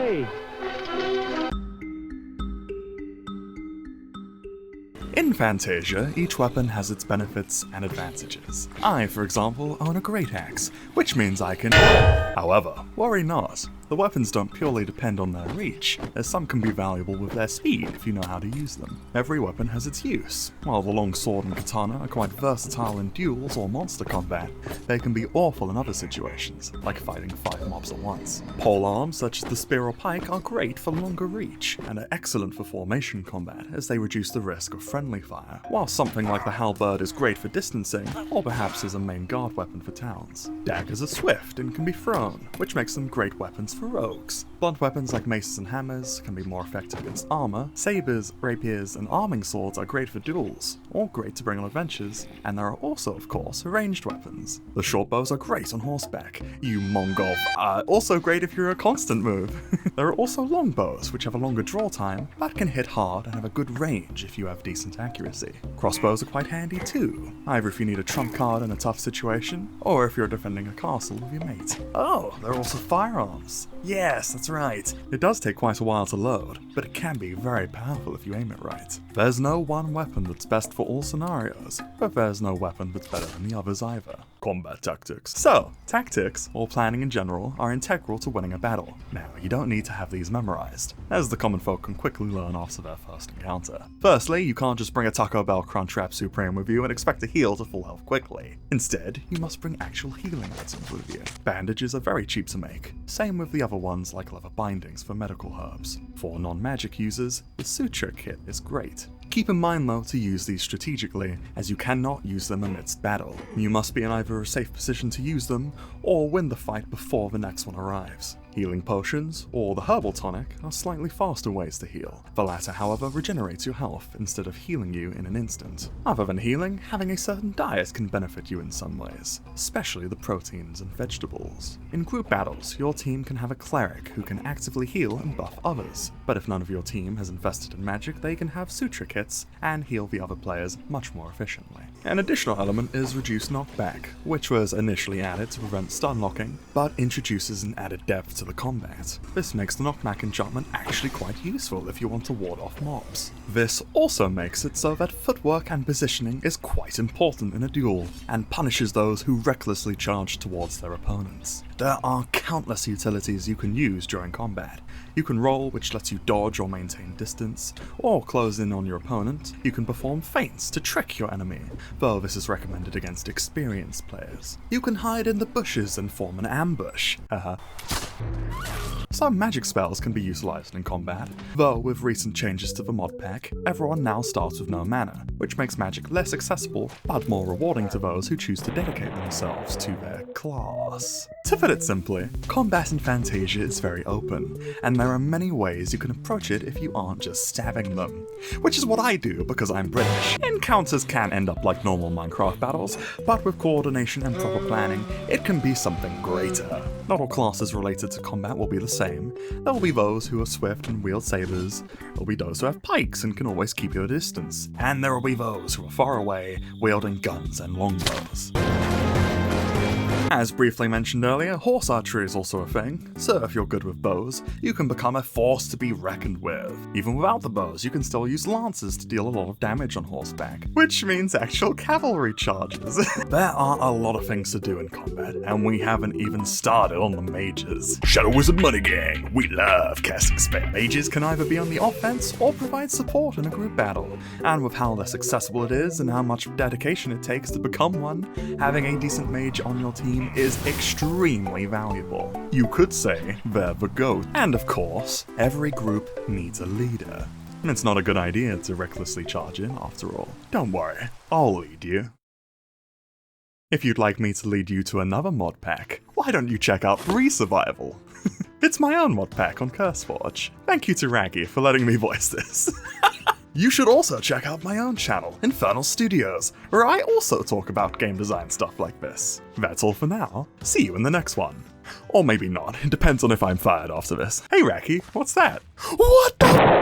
waccyy! In Fantasia, each weapon has its benefits and advantages. I, for example, own a great axe, which means I can... However, worry not. The weapons don't purely depend on their reach, as some can be valuable with their speed if you know how to use them. Every weapon has its use. While the long sword and katana are quite versatile in duels or monster combat, they can be awful in other situations, like fighting 5 mobs at once. Pole arms such as the spear or pike are great for longer reach, and are excellent for formation combat as they reduce the risk of friendly fire, while something like the halberd is great for distancing, or perhaps as a main guard weapon for towns. Daggers are swift and can be thrown, which makes them great weapons for rogues. Blunt weapons like maces and hammers can be more effective against armor. Sabers, rapiers, and arming swords are great for duels, or great to bring on adventures, and there are also, of course, ranged weapons. The short bows are great on horseback, you Mongol, also great if you're a constant move. There are also long bows, which have a longer draw time, but can hit hard and have a good range if you have decent accuracy. Crossbows are quite handy too, either if you need a trump card in a tough situation, or if you're defending a castle with your mate. Oh, there are also firearms. Yes, that's right. It does take quite a while to load, but it can be very powerful if you aim it right. There's no one weapon that's best for all scenarios, but there's no weapon that's better than the others either. Combat tactics. So, tactics, or planning in general, are integral to winning a battle. Now, you don't need to have these memorized, as the common folk can quickly learn after their first encounter. Firstly, you can't just bring a Taco Bell Crunchwrap Supreme with you and expect to heal to full health quickly. Instead, you must bring actual healing items with you. Bandages are very cheap to make, same with the other ones like leather bindings for medical herbs. For non-magic users, the suture kit is great. Keep in mind though to use these strategically, as you cannot use them amidst battle. You must be in either a safe position to use them, or win the fight before the next one arrives. Healing potions, or the herbal tonic, are slightly faster ways to heal. The latter, however, regenerates your health instead of healing you in an instant. Other than healing, having a certain diet can benefit you in some ways, especially the proteins and vegetables. In group battles, your team can have a cleric who can actively heal and buff others, but if none of your team has invested in magic, they can have suture kits and heal the other players much more efficiently. An additional element is reduced knockback, which was initially added to prevent stun locking, but introduces an added depth to the combat. This makes the knockback enchantment actually quite useful if you want to ward off mobs. This also makes it so that footwork and positioning is quite important in a duel, and punishes those who recklessly charge towards their opponents. There are countless utilities you can use during combat. You can roll, which lets you dodge or maintain distance, or close in on your opponent. You can perform feints to trick your enemy, though this is recommended against experienced players. You can hide in the bushes and form an ambush. Some magic spells can be utilized in combat, though with recent changes to the mod pack, everyone now starts with no mana, which makes magic less accessible, but more rewarding to those who choose to dedicate themselves to their class. To put it simply, combat in Fantasia is very open, and there are many ways you can approach it if you aren't just stabbing them. Which is what I do because I'm British. Encounters can end up like normal Minecraft battles, but with coordination and proper planning, it can be something greater. Not all classes related to combat will be the same. There will be those who are swift and wield sabers, there will be those who have pikes and can always keep your distance, and there will be those who are far away, wielding guns and longbows. As briefly mentioned earlier, horse archery is also a thing, so if you're good with bows, you can become a force to be reckoned with. Even without the bows, you can still use lances to deal a lot of damage on horseback, which means actual cavalry charges. There are a lot of things to do in combat, and we haven't even started on the mages. Shadow Wizard Money Gang, we love casting spells. Mages can either be on the offense or provide support in a group battle, and with how less accessible it is and how much dedication it takes to become one, having a decent mage on your team is extremely valuable. You could say they're the GOAT. And of course, every group needs a leader. And it's not a good idea to recklessly charge in after all. Don't worry, I'll lead you. If you'd like me to lead you to another mod pack, why don't you check out Re-Survival? It's my own mod pack on CurseForge. Thank you to Raggy for letting me voice this. You should also check out my own channel, Infernal Studios, where I also talk about game design stuff like this. That's all for now. See you in the next one. Or maybe not, it depends on if I'm fired after this. Hey Raggy, what's that? What the—